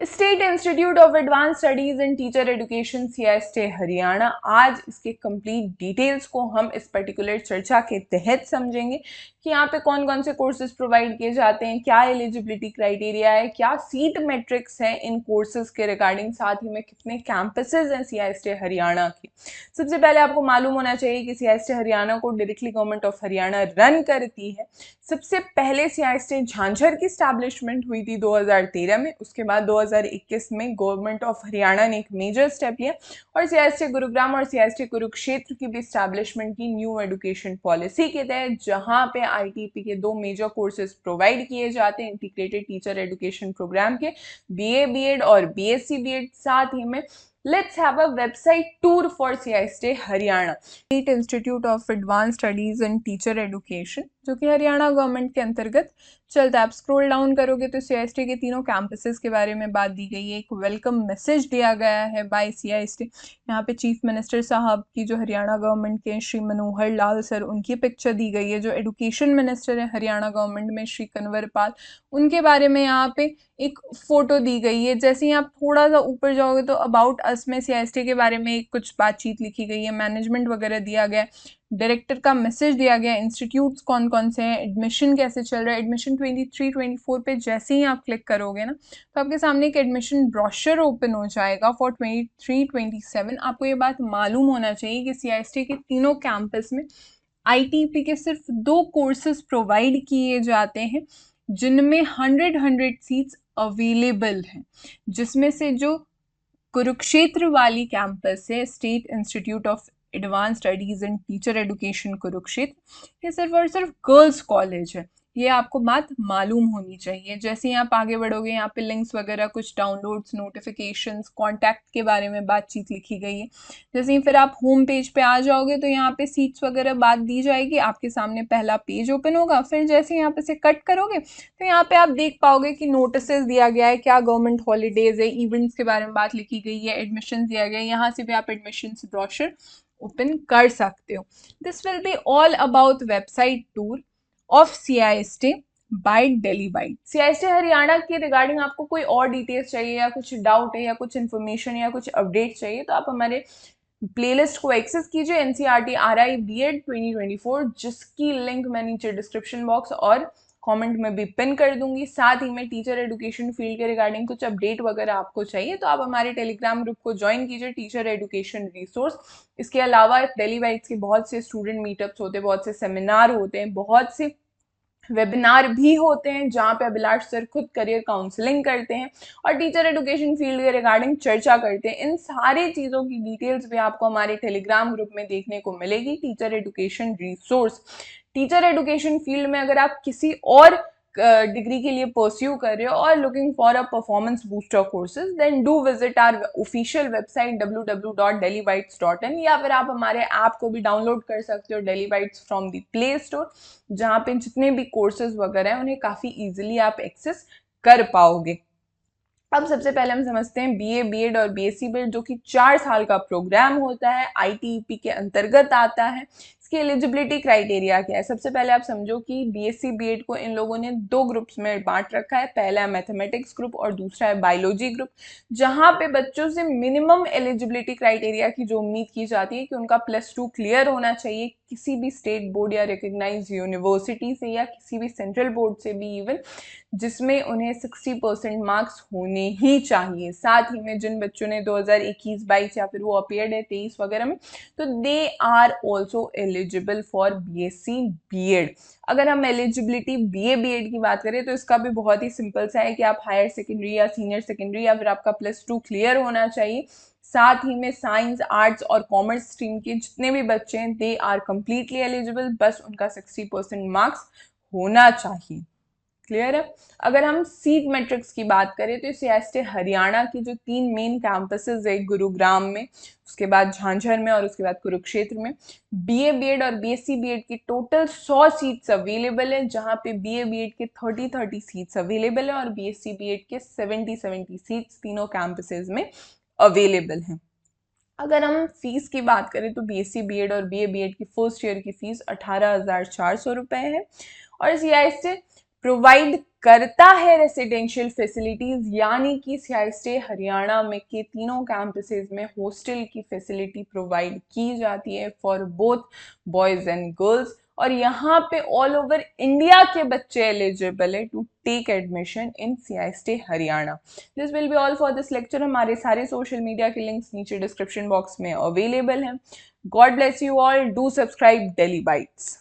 State institute of advance studies in teacher education CIST Haryana. आज इसके complete details को हम इस पर्टिकुलर चर्चा के तहत समझेंगे कि यहाँ पे कौन कौन से कोर्सेज प्रोवाइड किए जाते हैं, क्या एलिजिबिलिटी क्राइटेरिया है, क्या सीट मैट्रिक्स है इन कोर्सेज के रिगार्डिंग, साथ ही में कितने कैंपसेस हैं CIST हरियाणा के। सबसे पहले आपको मालूम होना चाहिए कि CIST हरियाणा को directly government of Haryana run करती है। सबसे पहले CIST झांझर की स्टैब्लिशमेंट हुई थी 2013 में। उसके बाद 2021 में गवर्नमेंट ऑफ हरियाणा ने एक मेजर स्टेप लिया और CIST गुरुग्राम और CIST कुरुक्षेत्र की भी स्टैब्लिशमेंट की न्यू एजुकेशन पॉलिसी के तहत, जहां पे ITP के 2 मेजर कोर्सेज प्रोवाइड किए जाते हैं इंटीग्रेटेड टीचर एजुकेशन प्रोग्राम के, BA BEd और BSc BEd। साथ ही में let's have a website tour for CIST Haryana. State institute of advance studies in teacher education, जो कि हरियाणा गवर्नमेंट के अंतर्गत चलता है। आप स्क्रॉल डाउन करोगे तो CIST के तीनों कैंपसेस के बारे में बात दी गई है। एक वेलकम मैसेज दिया गया है बाय CIST। यहाँ पे चीफ मिनिस्टर साहब की, जो हरियाणा गवर्नमेंट के, श्री मनोहर लाल सर, उनकी पिक्चर दी गई है। जो एजुकेशन मिनिस्टर है हरियाणा गवर्नमेंट में, श्री कन्वर पाल, उनके बारे में यहाँ पे एक फोटो दी गई है। जैसे ही आप थोड़ा सा ऊपर जाओगे तो अबाउट अस में CIST के बारे में कुछ बातचीत लिखी गई है, मैनेजमेंट वगैरह दिया गया, डायरेक्टर का मैसेज दिया गया, इंस्टीट्यूट्स कौन कौन से हैं, एडमिशन कैसे चल रहा है। एडमिशन 23-24 पे जैसे ही आप क्लिक करोगे ना तो आपके सामने एक एडमिशन ब्रोशर ओपन हो जाएगा फॉर 23-27। आपको ये बात मालूम होना चाहिए कि CIST के तीनों कैंपस में ITP के सिर्फ 2 कोर्सेज प्रोवाइड किए जाते हैं, जिनमें 100 सीट्स अवेलेबल हैं। जिसमें से जो कुरुक्षेत्र वाली कैंपस है, state institute of advance studies in teacher education Kurukshetra, ये सिर्फ और सिर्फ गर्ल्स कॉलेज है। ये आपको बात मालूम होनी चाहिए। जैसे ही आप आगे बढ़ोगे, यहाँ पे लिंक्स वगैरह, कुछ डाउनलोड्स, नोटिफिकेशंस, कॉन्टैक्ट के बारे में बातचीत लिखी गई है। जैसे ही फिर आप होम पेज पे आ जाओगे तो यहाँ पे सीट्स वगैरह बात दी जाएगी। आपके सामने पहला पेज ओपन होगा। फिर जैसे यहाँ पे से कट करोगे तो यहाँ पे आप देख पाओगे कि नोटिसेस दिया गया है, क्या गवर्नमेंट हॉलीडेज है, इवेंट्स के बारे में बात लिखी गई है, एडमिशन दिया गया है। यहाँ से भी आप एडमिशन ब्रोशर ओपन कर सकते हो। This will be all about website tour of CIST by Delhi wide. CIST Haryana के रिगार्डिंग आपको कोई और डिटेल्स चाहिए, या कुछ डाउट है, या कुछ इन्फॉर्मेशन, या कुछ अपडेट चाहिए, तो आप हमारे प्लेलिस्ट को एक्सेस कीजिए NCERT RI BEd 2024, जिसकी लिंक मैं नीचे डिस्क्रिप्शन बॉक्स और कमेंट में भी पिन कर दूंगी। साथ ही में टीचर एजुकेशन फील्ड के रिगार्डिंग कुछ अपडेट वगैरह आपको चाहिए तो आप हमारे टेलीग्राम ग्रुप को ज्वाइन कीजिए, टीचर एजुकेशन रिसोर्स। इसके अलावा दिल्ली वाइड्स के बहुत से स्टूडेंट मीटअप्स होते हैं, बहुत से सेमिनार होते हैं, बहुत से वेबिनार भी होते हैं, जहाँ पे अभिलाष सर खुद करियर काउंसलिंग करते हैं और टीचर एजुकेशन फील्ड के रिगार्डिंग चर्चा करते हैं। इन सारी चीज़ों की डिटेल्स भी आपको हमारे टेलीग्राम ग्रुप में देखने को मिलेगी, teacher education resource. Teacher education field में अगर आप किसी और डिग्री के लिए परस्यू कर रहे हो और looking for a performance booster courses, then do visit our official website www.delhibytes.in, या फिर आप हमारे ऐप को भी डाउनलोड कर सकते हो, daily bytes from the play store, जहाँ पे जितने भी कोर्सेज वगैरह हैं उन्हें काफ़ी इजीली आप एक्सेस कर पाओगे। अब सबसे पहले हम समझते हैं BA BEd और BSc BEd, जो कि 4 साल का प्रोग्राम होता है, ITEP के अंतर्गत आता है। इसकी एलिजिबिलिटी क्राइटेरिया क्या है? सबसे पहले आप समझो कि BSc BEd को इन लोगों ने 2 ग्रुप्स में बांट रखा है। पहला है मैथमेटिक्स ग्रुप और दूसरा है बायोलॉजी ग्रुप, जहां पे बच्चों से मिनिमम एलिजिबिलिटी क्राइटेरिया की जो उम्मीद की जाती है कि उनका +2 क्लियर होना चाहिए किसी भी स्टेट बोर्ड या रिकग्नाइज यूनिवर्सिटी से, या किसी भी सेंट्रल बोर्ड से भी इवन, जिसमें उन्हें 60% मार्क्स होने ही चाहिए। साथ ही में जिन बच्चों ने 2021-22 या फिर वो अपीयर्ड है 23 वगैरह में, तो they are also eligible for BSc BEd। अगर हम एलिजिबिलिटी BA BEd की बात करें तो इसका भी बहुत ही सिंपल सा है कि आप हायर सेकेंडरी या सीनियर सेकेंडरी या फिर आपका +2 क्लियर होना चाहिए। साथ ही में साइंस, आर्ट्स और कॉमर्स स्ट्रीम के जितने भी बच्चे हैं दे आर कम्प्लीटली एलिजिबल, बस उनका 60% मार्क्स होना चाहिए। क्लियर है? अगर हम सीट मैट्रिक्स की बात करें तो CIST हरियाणा की जो 3 मेन कैंपसेस है, गुरुग्राम में, उसके बाद झांझर में और उसके बाद कुरुक्षेत्र में, BA BEd और BSc BEd की टोटल 100 सीट्स अवेलेबल है, जहां पे BA BEd के 30 सीट्स अवेलेबल है और BSc BEd के 70 सीट्स तीनों कैंपसेस में अवेलेबल हैं। अगर हम फीस की बात करें तो BSc BEd और BA BEd की फर्स्ट ईयर की फीस 18,400 रुपये है और CIST प्रोवाइड करता है रेसिडेंशियल फैसिलिटीज, यानी कि सीआई स्टे हरियाणा में के तीनों कैंपसेस में हॉस्टल की फैसिलिटी प्रोवाइड की जाती है for both boys and girls. और यहाँ पे ऑल ओवर इंडिया के बच्चे एलिजिबल है to take admission in C I स्टे Haryana. This will be all for this lecture. हमारे सारे सोशल मीडिया के लिंक्स नीचे डिस्क्रिप्शन बॉक्स में अवेलेबल हैं। God bless you all, do subscribe Delhi bytes.